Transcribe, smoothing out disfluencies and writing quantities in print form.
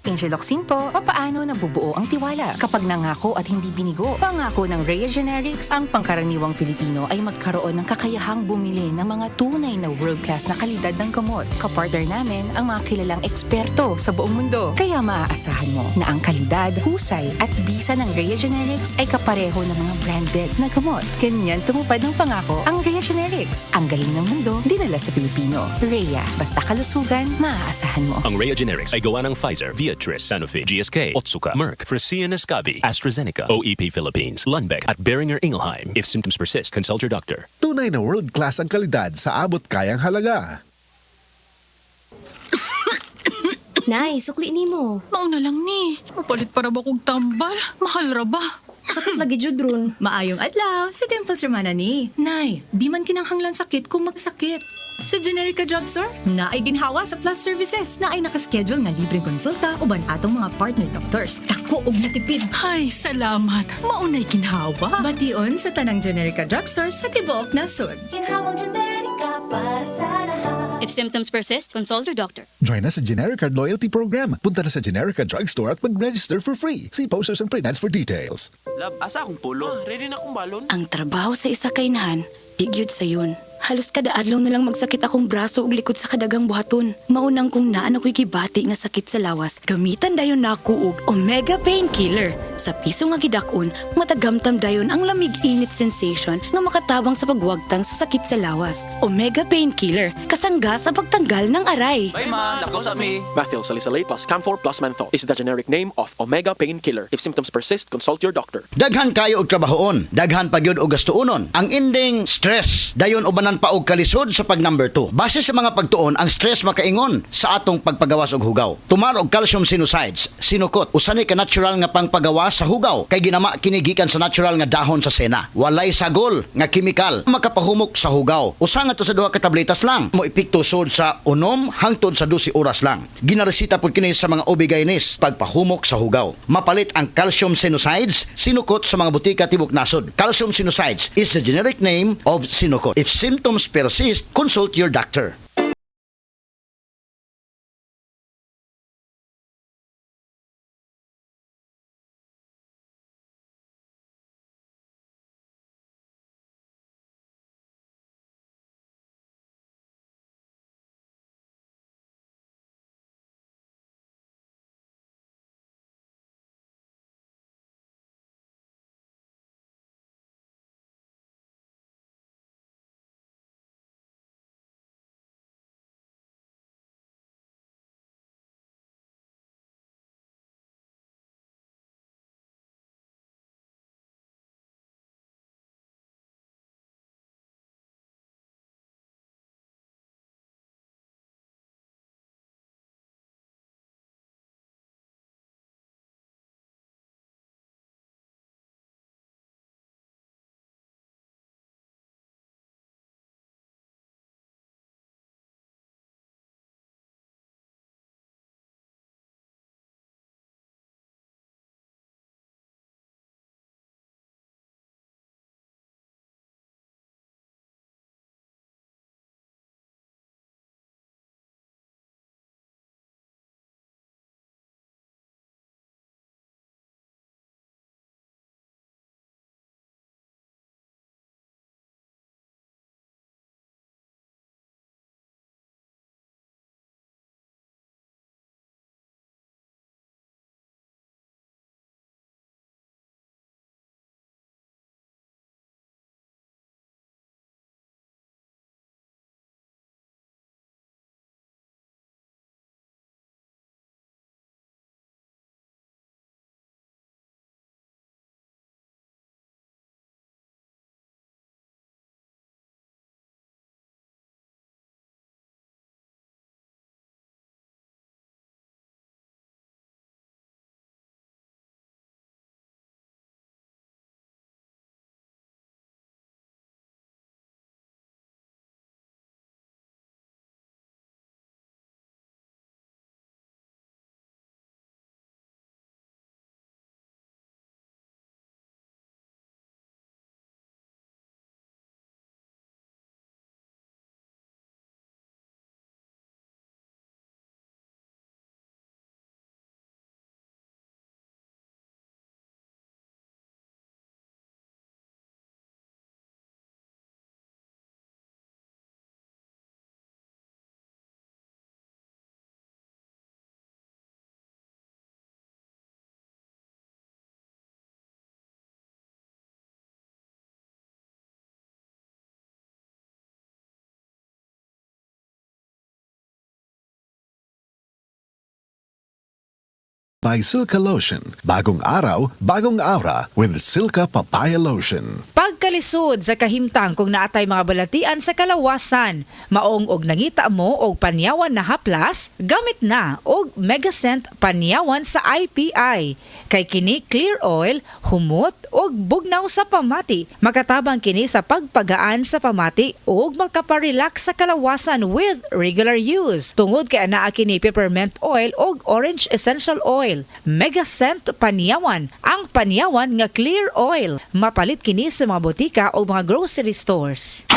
Angeloxin po, papaano nabubuo ang tiwala kapag nangako at hindi binigo? Pangako ng Rhea Generics, ang pangkaraniwang Pilipino ay magkaroon ng kakayahang bumili ng mga tunay na world-class na kalidad ng gamot. Kapartner namin ang mga kilalang eksperto sa buong mundo. Kaya maaasahan mo na ang kalidad, husay at bisa ng Rhea Generics ay kapareho ng mga branded na gamot. Ganyan tumupad ng pangako ang Rhea Generics. Ang galing ng mundo, dinala sa Pilipino. Rhea, basta kalusugan, maaasahan mo. Ang Rhea Generics ay gawa ng Pfizer, Viatris, Sanofi, GSK, Otsuka, Merck, Fresenius Kabi, AstraZeneca, OEP Philippines, Lundbeck at Boehringer Ingelheim. If symptoms persist, consult your doctor. Tunay na world-class ang kalidad sa abot kayang halaga. Nay, sukli ni mo. Mauna lang ni. Mapalit para ba kong tambal? Mahal ra ba? Sakit lagi jud ron. Maayong adlaw, si Dimples Romana ni. Nay, di man kinahanglan sakit kung magsakit. Sa Generica Drugstore, na ay ginhawa sa Plus Services na ay nakaschedule nga libreng konsulta uban atong mga partner doctors. Dako og natipid. Ay, salamat. Maunay ginhawa. Bation sa tanang Generica Drugstore sa tibuok nasod. Ginhawang generika para sa lahat. If symptoms persist, consult your doctor. Join us sa Generica Loyalty Program. Punta na sa Generica Drugstore at mag-register for free. See posters and pre-ads for details. Lab, asa akong pulo? Ready na akong balon? Ang trabaho sa isa kainahan, igyud sayon. Halos kada adlaw na lang magsakit akong braso ug likod sa kadagang buhaton. Maunang kung naan ako'y gibati nga sakit sa lawas, gamitan dayon nako og Omega Painkiller. Sa piso nga gidakon, matagamtam dayon ang lamig-init sensation nga makatabang sa pagwagtang sa sakit sa lawas. Omega Painkiller, kasangga sa pagtanggal ng aray. Bye ma, lakaw sa mi. Methyl salicylate plus camphor plus menthol is the generic name of Omega Painkiller. If symptoms persist, consult your doctor. Daghan kayo og trabahoon, daghan pagyud og gastuonon. Ang ending stress, dayon ubanan pa og kalisod sa pag number 2. Base sa mga pagtuon, ang stress makaingon sa atong pagpagawas og hugaw. Tumar og calcium sinusides, sinukot, usanay ka natural nga pangpagawas sa hugaw kay ginama kini gikan sa natural nga dahon sa sena. Walay sagol nga kimikal makapahumok sa hugaw. Usa nga to sa duha ka tabletas lang mo epekto sud sa 6 hangtod sa 12 oras lang. Ginaresita pud kini sa mga OB-GYNs pagpahumok sa hugaw. Mapalit ang calcium sinusides, sinukot sa mga butika tibok nasod. Calcium sinusides is the generic name of sinukot. If symptoms persist, consult your doctor. by Silka Lotion. Bagong araw, bagong aura with Silka Papaya Lotion. Pagkalisod sa kahimtang kung naatay mga balatian sa kalawasan, maong og nangita mo og panyawan na haplas, gamit na og Megacent panyawan sa IPI. Kay kini clear oil, humot og bugnaw sa pamati. Makatabang kini sa pagpagaan sa pamati og makaparelax sa kalawasan with regular use. Tungod kay anaa kini peppermint oil og orange essential oil. Megacent panyawan, ang panyawan nga clear oil. Mapalit kini sa mga botika o mga grocery stores.